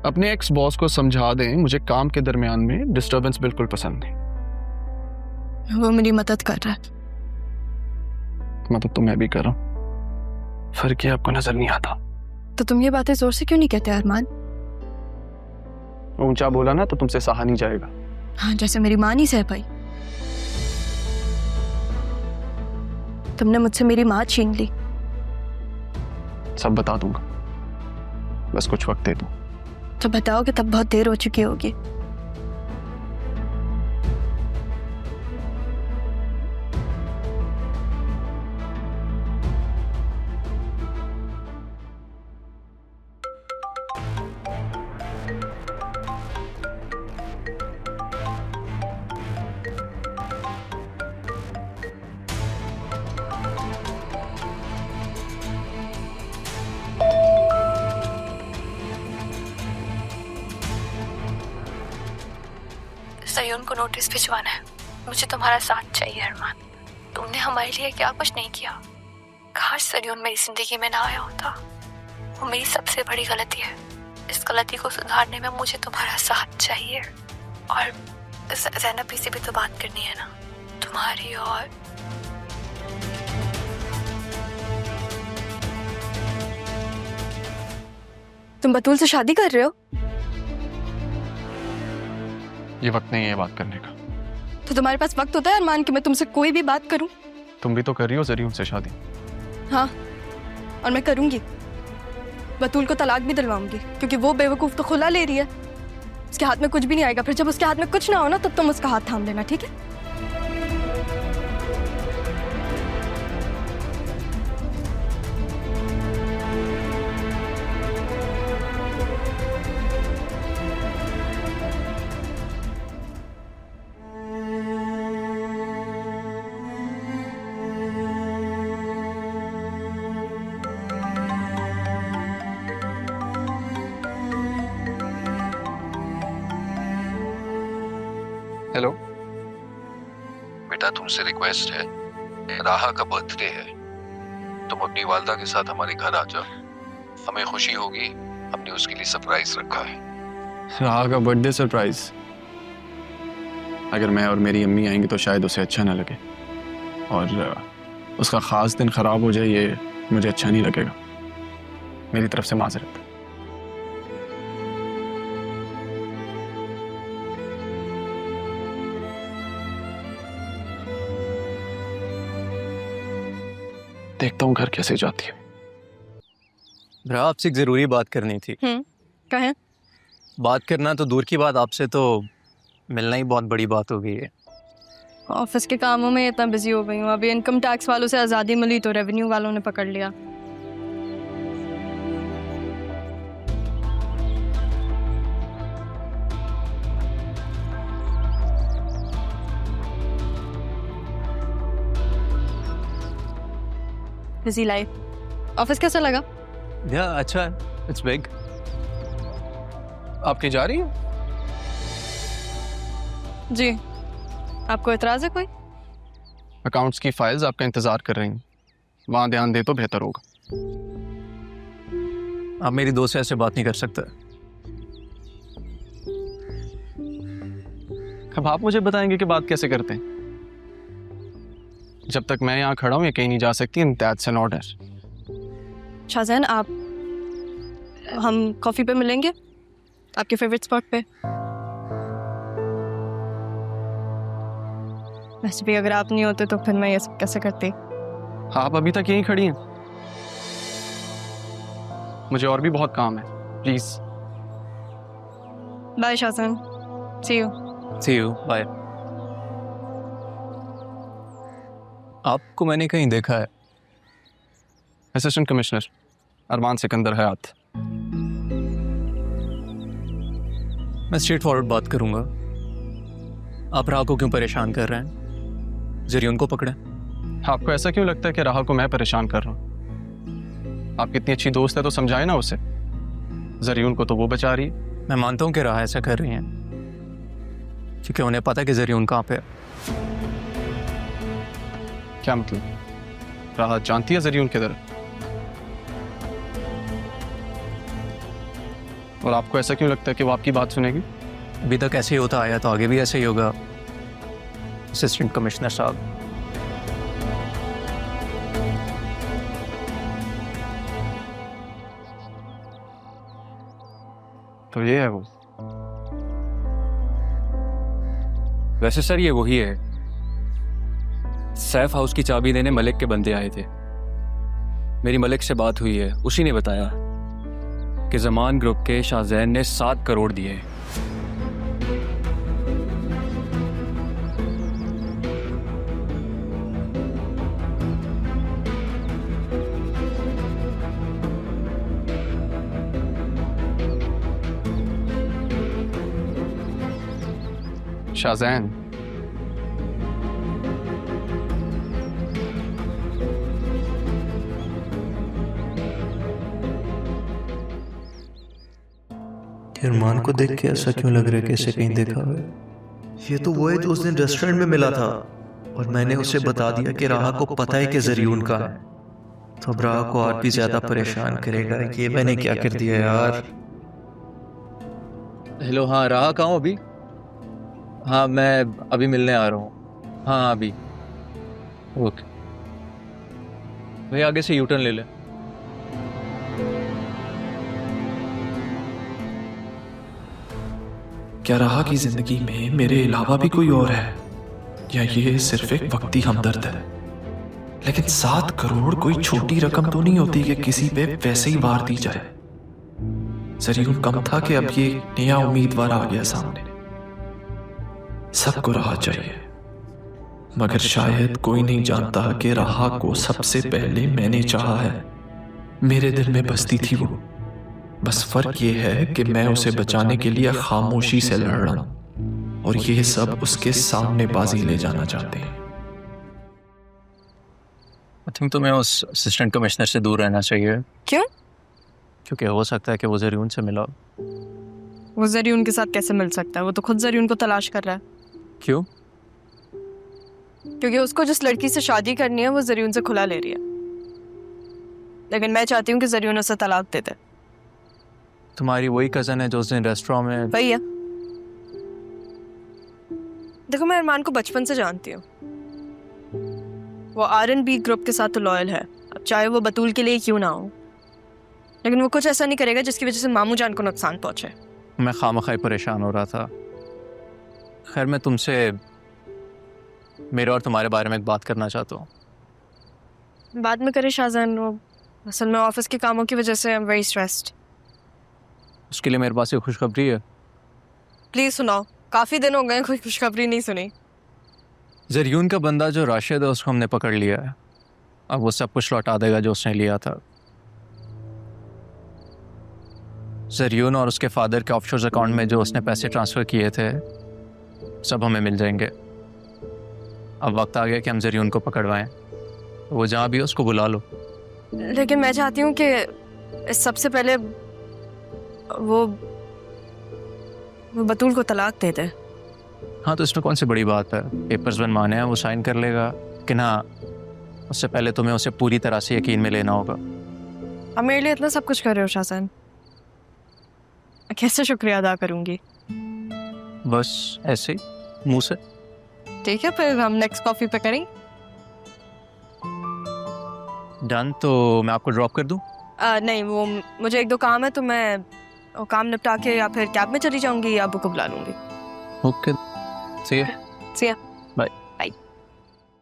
अपने ex boss को समझा दें मुझे काम के दरमियान में डिस्टरबेंस बिल्कुल पसंद नहीं। वो मेरी मदद कर रहा है। मदद तो मैं भी कर रहा हूँ, फर्क ये आपको नजर नहीं आता। तो तुम ये बातें जोर से क्यों नहीं कहते अरमान? ऊंचा बोला ना तो तुमसे सहा नहीं जाएगा। हाँ, जैसे मेरी माँ नहीं सह पाई। तुमने मुझसे मेरी माँ छीन ली। सब बता दूंगा, बस कुछ वक्त दे दो। तो बताओगे तब बहुत देर हो चुकी होगी। सयोन को नोटिस भिजवाना है। मुझे तुम्हारा साथ चाहिए अरमान। तुमने हमारे लिए क्या कुछ नहीं किया। काश सयोन मेरी जिंदगी में ना आया होता। वो मेरी सबसे बड़ी गलती है। इस गलती को सुधारने में मुझे तुम्हारा साथ चाहिए। और ज़ैनब से भी तो बात करनी है ना, तुम्हारी। और तुम बतूल से शादी कर रहे हो? ये वक्त नहीं है बात करने का। तो तुम्हारे पास वक्त होता है अरमान कि मैं तुमसे कोई भी बात करूं? तुम भी तो कर रही हो जरियून से शादी। हाँ, और मैं करूंगी। बतूल को तलाक भी दिलवाऊंगी, क्योंकि वो बेवकूफ तो खुला ले रही है। उसके हाथ में कुछ भी नहीं आएगा। फिर जब उसके हाथ में कुछ ना हो ना, तब तुम उसका हाथ थाम लेना, ठीक है? हेलो बेटा, तुमसे रिक्वेस्ट है, राहा का बर्थडे है, तुम अपनी वालदा के साथ हमारे घर आ जाओ। हमें खुशी होगी, हमने उसके लिए सरप्राइज रखा है। राहा का बर्थडे सरप्राइज? अगर मैं और मेरी अम्मी आएंगे तो शायद उसे अच्छा ना लगे, और उसका खास दिन खराब हो जाए ये मुझे अच्छा नहीं लगेगा। मेरी तरफ से माजरत। देखता हूँ घर कैसे जाती है। भरा, आपसे एक जरूरी बात करनी थी। कहें। बात करना तो दूर की बात, आपसे तो मिलना ही बहुत बड़ी बात हो गई है। ऑफिस के कामों में इतना बिजी हो गई हूँ। अभी इनकम टैक्स वालों से आज़ादी मिली तो रेवेन्यू वालों ने पकड़ लिया। Busy life. ऑफिस कैसा लगा? या अच्छा है, इट्स बिग। आपकी जा रही है? जी। आपको एतराज है कोई? अकाउंट्स की फाइल्स आपका इंतजार कर रही हैं, वहां ध्यान दे तो बेहतर होगा। आप मेरी दोस्त से ऐसे बात नहीं कर सकते। अब आप मुझे बताएंगे कि बात कैसे करते हैं? जब तक मैं यहाँ खड़ा हूँ ये कहीं नहीं जा सकती। And that's an order. Shah Jahan, हम कॉफी पे मिलेंगे आपके फेवरेट स्पॉट पे। वैसे भी अगर आप नहीं होते तो फिर मैं ये सब कैसे करती? आप अभी तक यहीं खड़ी हैं। मुझे और भी बहुत काम है, please. Bye Shahjahan, see you. Bye. आपको मैंने कहीं देखा है। Assistant commissioner Armaan Sikandar Hayat. मैं स्ट्रेट फॉरवर्ड बात करूंगा। आप राह को क्यों परेशान कर रहे हैं? जरियून को पकड़े। आपको ऐसा क्यों लगता है कि राह को मैं परेशान कर रहा हूँ? आप कितनी अच्छी दोस्त है तो समझाए ना उसे। जरियून को तो वो बचा रही है। मैं मानता हूँ कि राह ऐसा कर रही हैं क्योंकि उन्हें पता है कि जरियून कहाँ पे है। क्या मतलब? राह जानती है जरियून किधर है? और आपको ऐसा क्यों लगता है कि वो आपकी बात सुनेगी? अभी तक ऐसे ही होता आया तो आगे भी ऐसे ही होगा असिस्टेंट कमिश्नर साहब। तो ये है वो। वैसे सर ये वही है। सैफ हाउस की चाबी देने मलिक के बंदे आए थे। मेरी मलिक से बात हुई है, उसी ने बताया कि जमान ग्रुप के शाहजैन ने 7 करोड़ दिए। शाहजैन, इरमान को देख के ऐसा क्यों लग रहा है कि इसे कहीं देखा है? ये तो वो है जो उस दिन रेस्टोरेंट में मिला था और मैंने उसे बता दिया कि राहा को पता है कि ज़रियून का है। तो अब राहा को और भी ज्यादा परेशान करेगा। ये मैंने क्या कर दिया यार। हेलो, हाँ राहा कहाँ हो अभी? हाँ मैं अभी मिलने आ रहा हूँ। हाँ अभी ओके भाई, आगे से यूटर्न ले ले। क्या राहा की जिंदगी में मेरे अलावा भी कोई और है, या ये सिर्फ एक वक्ती हमदर्द है? लेकिन 7 करोड़ कोई छोटी रकम तो नहीं होती कि किसी पे वैसे ही वार दी जाए। ज़रियून कम था कि अब ये नया उम्मीदवार आ गया सामने। सबको राहा चाहिए, मगर शायद कोई नहीं जानता कि राहा को सबसे पहले मैंने चाहा है। मेरे दिल में बसती थी वो। बस फर्क ये है कि मैं उसे बचाने के लिए खामोशी से लड़ रहा हूं और ये सब उसके सामने बाजी ले जाना चाहते हैं। आई थिंक तुम्हें उस असिस्टेंट कमिश्नर से दूर रहना चाहिए। क्यों? क्योंकि हो सकता है कि वो ज़रियून से मिला। वो ज़रियून के साथ कैसे मिल सकता है? वो तो खुद ज़रियून को तलाश कर रहा है। क्यों? क्योंकि उसको जिस लड़की से शादी करनी है वो ज़रियून से खुला ले रही है, लेकिन मैं चाहती हूँ कि ज़रियून उसे तलाक दे दे। तुम्हारी वही कज़न है जो उस दिन रेस्टोरेंट में। वही है। देखो मैं अरमान को बचपन से जानती हूँ। वो R&B ग्रुप के साथ तो लॉयल है, अब चाहे वो बतूल के लिए क्यों ना हो, लेकिन वो कुछ ऐसा नहीं करेगा जिसकी वजह से मामू जान को नुकसान पहुंचे। मैं खामखाई परेशान हो रहा था। खैर मैं तुमसे मेरे और तुम्हारे बारे में एक बात करना चाहता हूँ। बाद में करे शाहजहान, वो असल में ऑफिस के कामों की वजह से आई एम वेरी स्ट्रेस्ड। उसके लिए मेरे पास एक खुशखबरी है। प्लीज सुनाओ, काफी दिन हो गए कोई खुशखबरी नहीं सुनी। ज़रियून का बंदा जो राशिद है उसको हमने पकड़ लिया है। अब वो सब कुछ लौटा देगा जो उसने लिया था। ज़रियून और उसके फादर के ऑफशोर अकाउंट में जो उसने पैसे ट्रांसफ़र किए थे सब हमें मिल जाएंगे। अब वक्त आ गया कि हम ज़रियून को पकड़वाएं। वो जहाँ भी हो उसको बुला लो। लेकिन मैं चाहती हूँ कि इस सबसे पहले वो बतूल को तलाक दे दे। हाँ तो इसमें कौन सी बड़ी बात है? पेपर्स बनवाने हैं, वो साइन कर लेगा। कि ना, उससे पहले तुम्हें उसे पूरी तरह से यकीन में लेना होगा। अब मेरे लिए इतना सब कुछ कर रहे हो शाहजहान, कैसे शुक्रिया अदा करूँगी? बस ऐसे ही मुँह से। ठीक है, फिर हम नेक्स्ट कॉफी पे करेंगे। डन। तो मैं आपको ड्रॉप कर दूँ? नहीं, वो मुझे एक दो काम है तो मैं वो काम निपटा के या फिर कैब में चली जाऊंगी या अबू को बुला लूंगी। Okay, see you. See ya.